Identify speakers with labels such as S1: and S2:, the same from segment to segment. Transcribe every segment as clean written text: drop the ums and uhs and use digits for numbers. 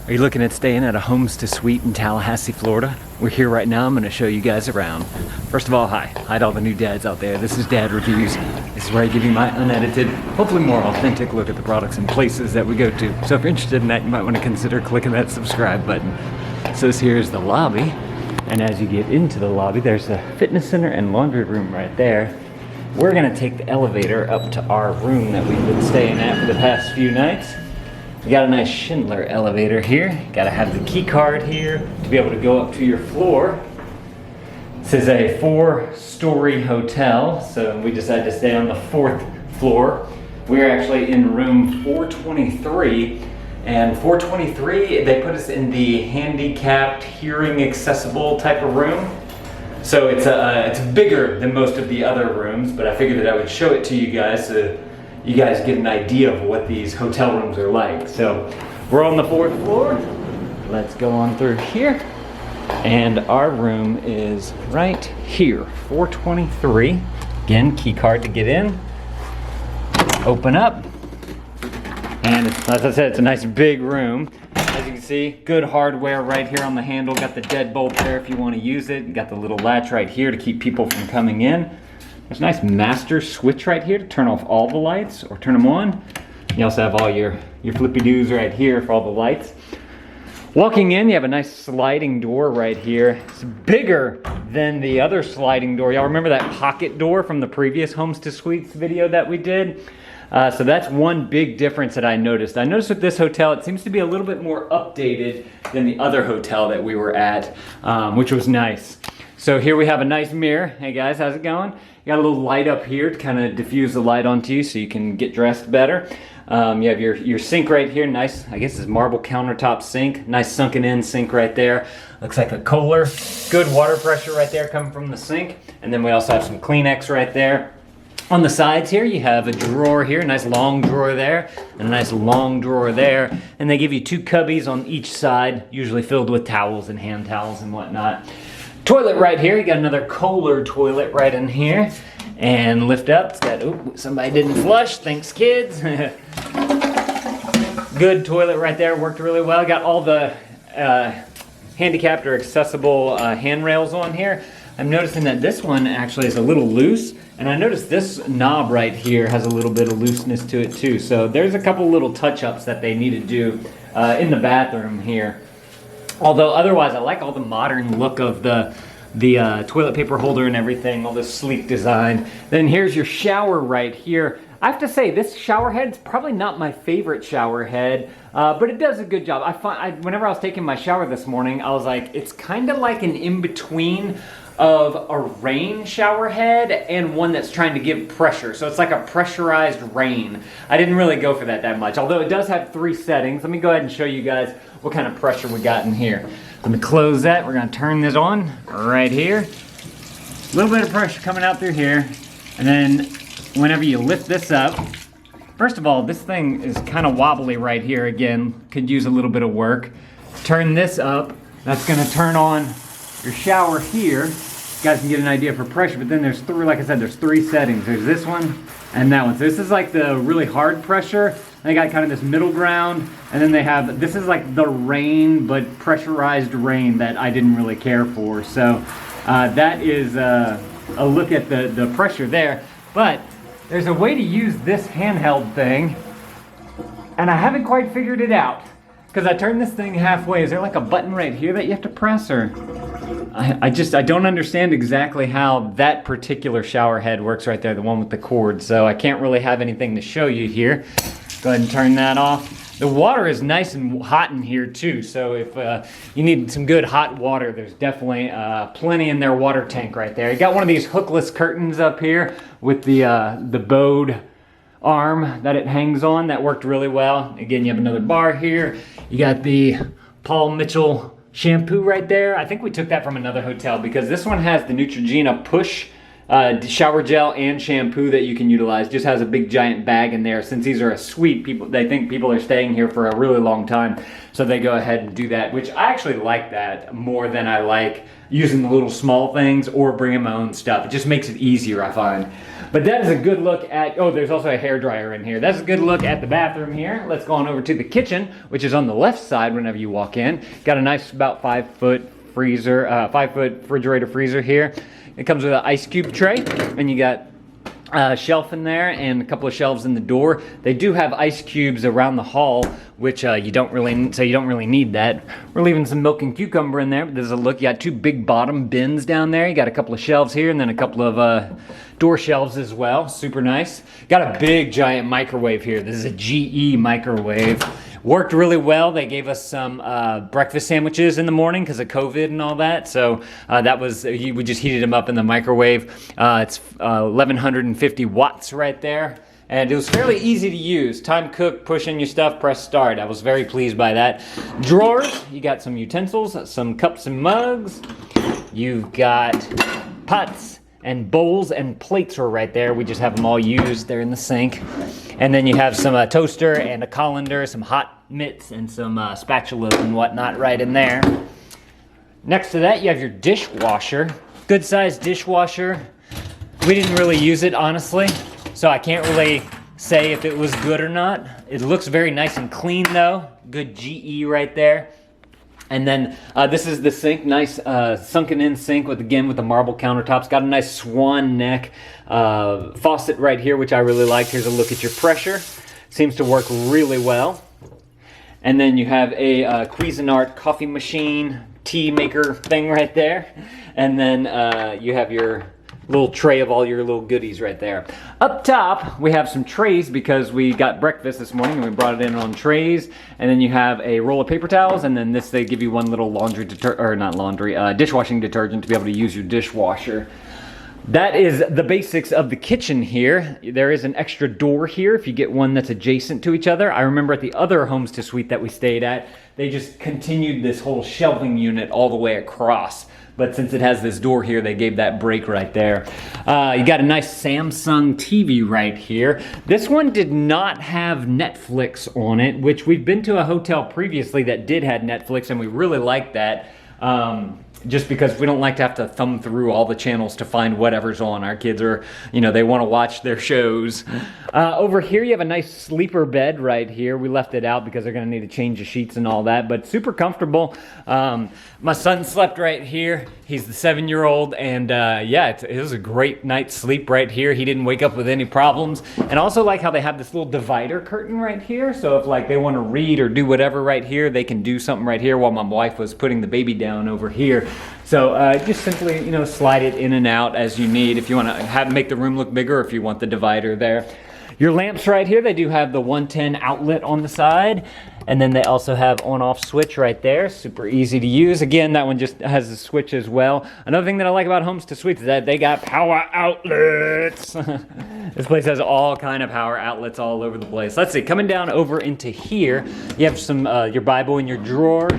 S1: Are you looking at staying at a Home2 Suites in Tallahassee, Florida? We're here right now. I'm going to show you guys around. First of all, hi. Hi to all the new dads out there. This is Dad Reviews. This is where I give you my unedited, hopefully more authentic look at the products and places that we go to. So if you're interested in that, you might want to consider clicking that subscribe button. So here's the lobby. And as you get into the lobby, there's a fitness center and laundry room right there. We're going to take the elevator up to our room that we've been staying at for the past few nights. We got a nice Schindler elevator here. Got to have the key card here to be able to go up to your floor. This is a 4-story hotel, so we decided to stay on the 4th floor. We're actually in room 423, and 423, they put us in the handicapped, hearing accessible type of room. So it's bigger than most of the other rooms, but I figured that I would show it to you guys so you guys get an idea of what these hotel rooms are like. So we're on the 4th floor. Let's go on through here. And our room is right here, 423. Again, key card to get in. Open up. And as I said, it's a nice big room. As you can see, good hardware right here on the handle. Got the deadbolt there if you want to use it. You got the little latch right here to keep people from coming in. There's a nice master switch right here to turn off all the lights or turn them on. You also have all your flippy-doos right here for all the lights. Walking in, you have a nice sliding door right here. It's bigger than the other sliding door. Y'all remember that pocket door from the previous Home2 Suites video that we did? So that's one big difference that I noticed. I noticed with this hotel, it seems to be a little bit more updated than the other hotel that we were at, which was nice. So here we have a nice mirror. Hey guys, how's it going? You got a little light up here to kind of diffuse the light onto you so you can get dressed better. You have your sink right here, nice, I guess it's marble countertop sink. Nice sunken in sink right there. Looks like a Kohler. Good water pressure right there coming from the sink. And then we also have some Kleenex right there. On the sides here, you have a drawer here, a nice long drawer there, and a nice long drawer there. And they give you 2 cubbies on each side, usually filled with towels and hand towels and whatnot. Toilet right here, you got another Kohler toilet right in here. And lift up, it's got, oh, somebody didn't flush, thanks kids. Good toilet right there, worked really well. Got all the handicapped or accessible handrails on here. I'm noticing that this one actually is a little loose, and I noticed this knob right here has a little bit of looseness to it too. So there's a couple little touch-ups that they need to do in the bathroom here. Although otherwise, I like all the modern look of the toilet paper holder and everything, all this sleek design. Then here's your shower right here. I have to say, this shower head's probably not my favorite shower head, but it does a good job. Whenever I was taking my shower this morning, I was like, it's kind of like an in-between of a rain shower head and one that's trying to give pressure. So it's like a pressurized rain. I didn't really go for that much, although it does have 3 settings. Let me go ahead and show you guys what kind of pressure we got in here. Let me close that. We're gonna turn this on right here. A little bit of pressure coming out through here. And then whenever you lift this up, first of all, this thing is kind of wobbly right here again. Could use a little bit of work. Turn this up. That's gonna turn on your shower here. You guys can get an idea for pressure, but then there's 3, like I said, there's 3 settings. There's this one and that one. So this is like the really hard pressure. They got kind of this middle ground, and then they have, this is like the rain, but pressurized rain that I didn't really care for. So that is a look at the pressure there. But there's a way to use this handheld thing, and I haven't quite figured it out. Because I turned this thing halfway. Is there like a button right here that you have to press, or? I don't understand exactly how that particular shower head works right there, the one with the cord. So I can't really have anything to show you here. Go ahead and turn that off. The water is nice and hot in here too. So if you need some good hot water, there's definitely plenty in their water tank right there. You got one of these hookless curtains up here with the bowed arm that it hangs on. That worked really well. Again, you have another bar here. You got the Paul Mitchell shampoo right there. I think we took that from another hotel because this one has the Neutrogena push shower gel and shampoo that you can utilize. Just has a big giant bag in there. Since these are a suite, they think people are staying here for a really long time, so they go ahead and do that, which I actually like that more than I like using the little small things or bringing my own stuff. It just makes it easier, I find. But that is a good look at, oh, there's also a hairdryer in here. That's a good look at the bathroom here. Let's go on over to the kitchen, which is on the left side whenever you walk in. Got a nice about 5-foot freezer, 5-foot refrigerator freezer here. It comes with an ice cube tray, and you got a shelf in there and a couple of shelves in the door. They do have ice cubes around the hall, which you don't really need that. We're leaving some milk and cucumber in there, but there's a look. You got 2 big bottom bins down there. You got a couple of shelves here and then a couple of door shelves as well. Super nice. Got a big giant microwave here. This is a GE microwave. Worked really well. They gave us some breakfast sandwiches in the morning because of COVID and all that. So that was, we just heated them up in the microwave. It's 1150 watts right there. And it was fairly easy to use. Time cook, push in your stuff, press start. I was very pleased by that. Drawers, you got some utensils, some cups and mugs. You've got pots and bowls and plates are right there. We just have them all used. They're in the sink. And then you have some toaster and a colander, some hot mitts and some spatulas and whatnot right in there. Next to that, you have your dishwasher. Good sized dishwasher. We didn't really use it, honestly, so I can't really say if it was good or not. It looks very nice and clean though. Good GE right there. And then this is the sink, nice sunken in sink with the marble countertops. Got a nice swan neck faucet right here, which I really like. Here's a look at your pressure. Seems to work really well. And then you have a Cuisinart coffee machine, tea maker thing right there. And then you have your little tray of all your little goodies right there. Up top, we have some trays because we got breakfast this morning and we brought it in on trays. And then you have a roll of paper towels, and then this, they give you one little dishwashing detergent to be able to use your dishwasher. That is the basics of the kitchen here. There is an extra door here if you get one that's adjacent to each other. I remember at the other Home2 Suite that we stayed at, they just continued this whole shelving unit all the way across. But since it has this door here, they gave that break right there. You got a nice Samsung TV right here. This one did not have Netflix on it, which we've been to a hotel previously that did have Netflix, and we really liked that. Just because we don't like to have to thumb through all the channels to find whatever's on. Our kids are, they want to watch their shows. Over here, you have a nice sleeper bed right here. We left it out because they're going to need to change the sheets and all that, but super comfortable. My son slept right here. He's the 7-year-old, and yeah, it was a great night's sleep right here. He didn't wake up with any problems. And I also like how they have this little divider curtain right here. So if like they want to read or do whatever right here, they can do something right here while my wife was putting the baby down over here. So just simply, slide it in and out as you need if you want to make the room look bigger, or if you want the divider there. Your lamps right here, they do have the 110 outlet on the side. And then they also have on-off switch right there. Super easy to use. Again, that one just has a switch as well. Another thing that I like about Home2 Suites is that they got power outlets. This place has all kind of power outlets all over the place. Let's see, coming down over into here, you have some your Bible in your drawer,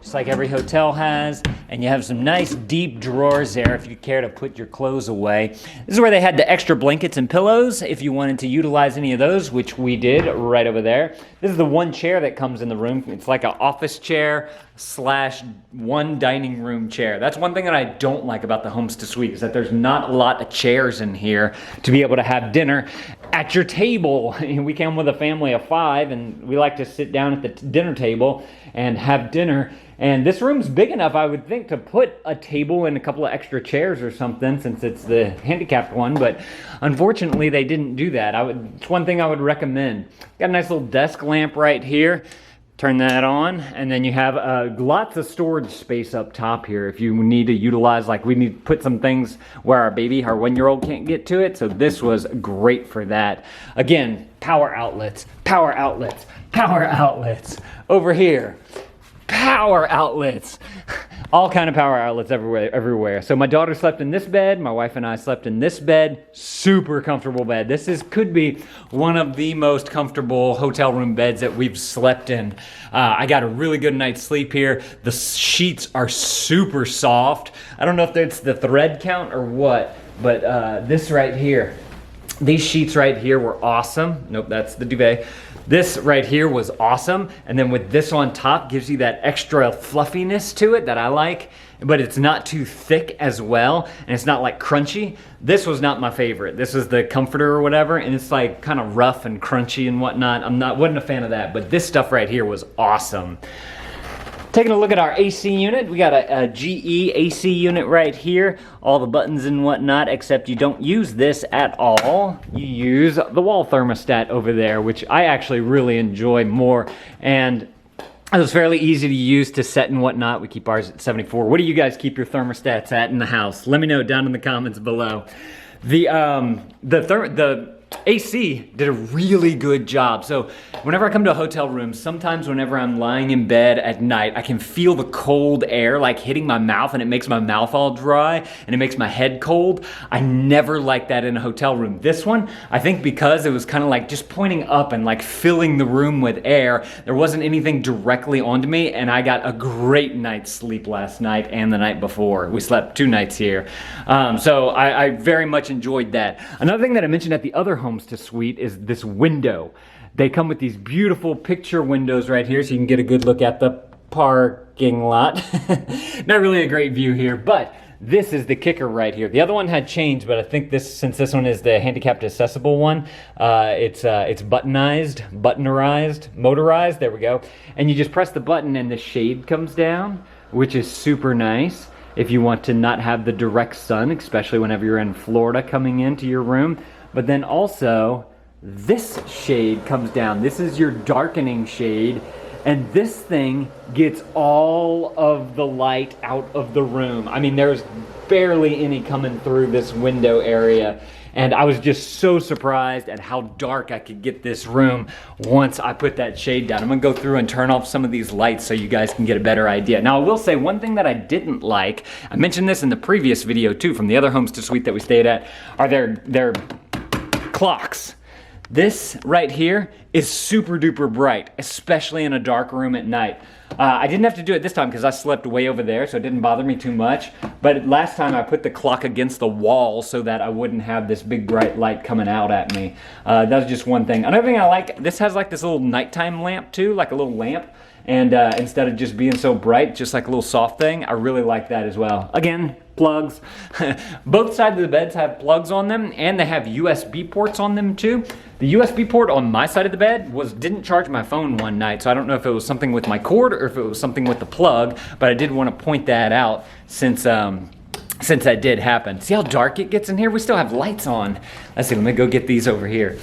S1: just like every hotel has. And you have some nice deep drawers there if you care to put your clothes away. This is where they had the extra blankets and pillows if you wanted to utilize any of those, which we did right over there. This is the one chair that comes in the room. It's like an office chair / one dining room chair. That's one thing that I don't like about the Home2 Suite, is that there's not a lot of chairs in here to be able to have dinner at your table. We came with a family of 5, and we like to sit down at the dinner table and have dinner. And this room's big enough, I would think, to put a table and a couple of extra chairs or something, since it's the handicapped one, but unfortunately they didn't do that. It's one thing I would recommend. Got a nice little desk lamp right here. Turn that on, and then you have lots of storage space up top here if you need to utilize, like we need to put some things where our 1-year-old can't get to it, so this was great for that. Again, power outlets, power outlets, power outlets. Over here, power outlets. All kind of power outlets everywhere. So my daughter slept in this bed. My wife and I slept in this bed. Super comfortable bed. This could be one of the most comfortable hotel room beds that we've slept in. I got a really good night's sleep here. The sheets are super soft. I don't know if it's the thread count or what, but this right here, these sheets right here were awesome. Nope, that's the duvet. This right here was awesome, and then with this on top gives you that extra fluffiness to it that I like, but it's not too thick as well, and it's not like crunchy. This was not my favorite. This was the comforter or whatever, and it's like kind of rough and crunchy and whatnot. Wasn't a fan of that, but this stuff right here was awesome. Taking a look at our AC unit, we got a GE AC unit right here. All the buttons and whatnot, except you don't use this at all. You use the wall thermostat over there, which I actually really enjoy more. And it was fairly easy to use to set and whatnot. We keep ours at 74. What do you guys keep your thermostats at in the house? Let me know down in the comments below. The AC did a really good job. So whenever I come to a hotel room, sometimes whenever I'm lying in bed at night, I can feel the cold air like hitting my mouth, and it makes my mouth all dry and it makes my head cold. I never like that in a hotel room. This one, I think because it was kind of like just pointing up and like filling the room with air, there wasn't anything directly onto me, and I got a great night's sleep last night and the night before. We slept 2 nights here. So I very much enjoyed that. Another thing that I mentioned at the other Home2 Suite is this window. They come with these beautiful picture windows right here, so you can get a good look at the parking lot. Not really a great view here, but this is the kicker right here. The other one had changed, but I think this, since this one is the handicapped accessible one, it's buttonerized, motorized, there we go. And you just press the button and the shade comes down, which is super nice if you want to not have the direct sun, especially whenever you're in Florida coming into your room. But then also, this shade comes down. This is your darkening shade, and this thing gets all of the light out of the room. I mean, there's barely any coming through this window area, and I was just so surprised at how dark I could get this room once I put that shade down. I'm gonna go through and turn off some of these lights so you guys can get a better idea. Now, I will say one thing that I didn't like, I mentioned this in the previous video too, from the other Home2 Suite that we stayed at, are their clocks. This right here is super duper bright, especially in a dark room at night. I didn't have to do it this time because I slept way over there, so it didn't bother me too much. But last time I put the clock against the wall so that I wouldn't have this big bright light coming out at me. That was just one thing. Another thing I like, this has like this little nighttime lamp too, like a little lamp. And instead of just being so bright, just like a little soft thing, I really like that as well. Again, plugs. Both sides of the beds have plugs on them, and they have USB ports on them too. The USB port on my side of the bed didn't charge my phone one night, so I don't know if it was something with my cord or if it was something with the plug, but I did want to point that out since that did happen. See how dark it gets in here? We still have lights on. Let's see, let me go get these over here.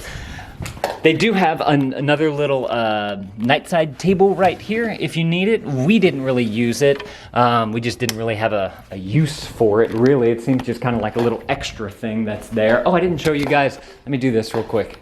S1: They do have another little nightside table right here if you need it. We didn't really use it. We just didn't really have a use for it, really. It seems just kind of like a little extra thing that's there. Oh, I didn't show you guys. Let me do this real quick.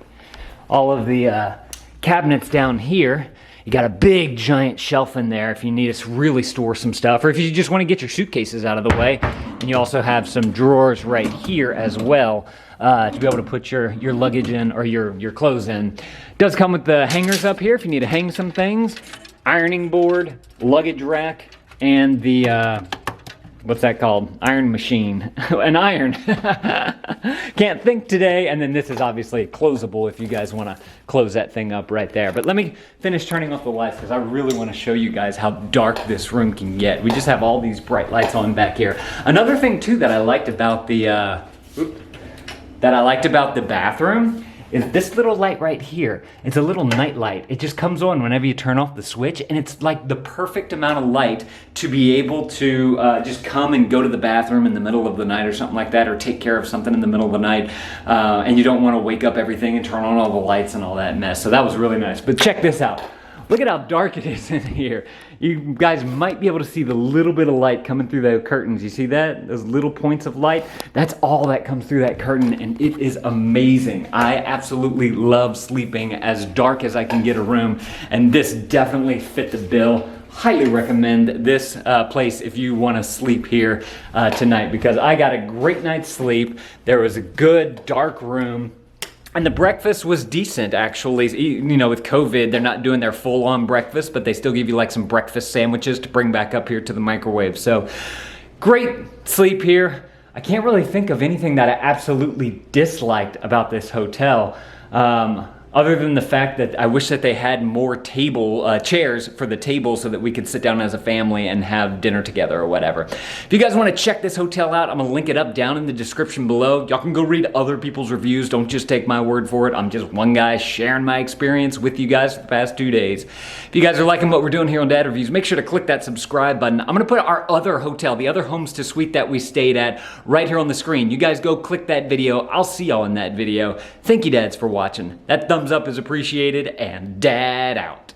S1: All of the cabinets down here. You got a big giant shelf in there if you need to really store some stuff, or if you just want to get your suitcases out of the way. And you also have some drawers right here as well to be able to put your luggage in or your clothes in. It does come with the hangers up here if you need to hang some things. Ironing board, luggage rack, and the what's that called? Iron machine. An iron. Can't think today. And then this is obviously closable if you guys want to close that thing up right there. But let me finish turning off the lights because I really want to show you guys how dark this room can get. We just have all these bright lights on back here. Another thing too that I liked about the bathroom is this little light right here. It's a little night light. It just comes on whenever you turn off the switch, and it's like the perfect amount of light to be able to just come and go to the bathroom in the middle of the night or something like that, or take care of something in the middle of the night, and you don't want to wake up everything and turn on all the lights and all that mess. So that was really nice. But check this out. Look at how dark it is in here. You guys might be able to see the little bit of light coming through those curtains. You see that? Those little points of light? That's all that comes through that curtain, and it is amazing. I absolutely love sleeping as dark as I can get a room, and this definitely fit the bill. Highly recommend this place if you want to sleep here tonight, because I got a great night's sleep. There was a good dark room. And the breakfast was decent, actually. You know, with COVID, they're not doing their full-on breakfast, but they still give you like some breakfast sandwiches to bring back up here to the microwave. So, great sleep here. I can't really think of anything that I absolutely disliked about this hotel. Other than the fact that I wish that they had more chairs for the table so that we could sit down as a family and have dinner together or whatever. If you guys want to check this hotel out, I'm going to link it up down in the description below. Y'all can go read other people's reviews. Don't just take my word for it. I'm just one guy sharing my experience with you guys for the past 2 days. If you guys are liking what we're doing here on Dad Reviews, make sure to click that subscribe button. I'm going to put our other hotel, the other Home2Suites that we stayed at, right here on the screen. You guys go click that video. I'll see y'all in that video. Thank you, dads, for watching. That thumbs up is appreciated, and Dad out.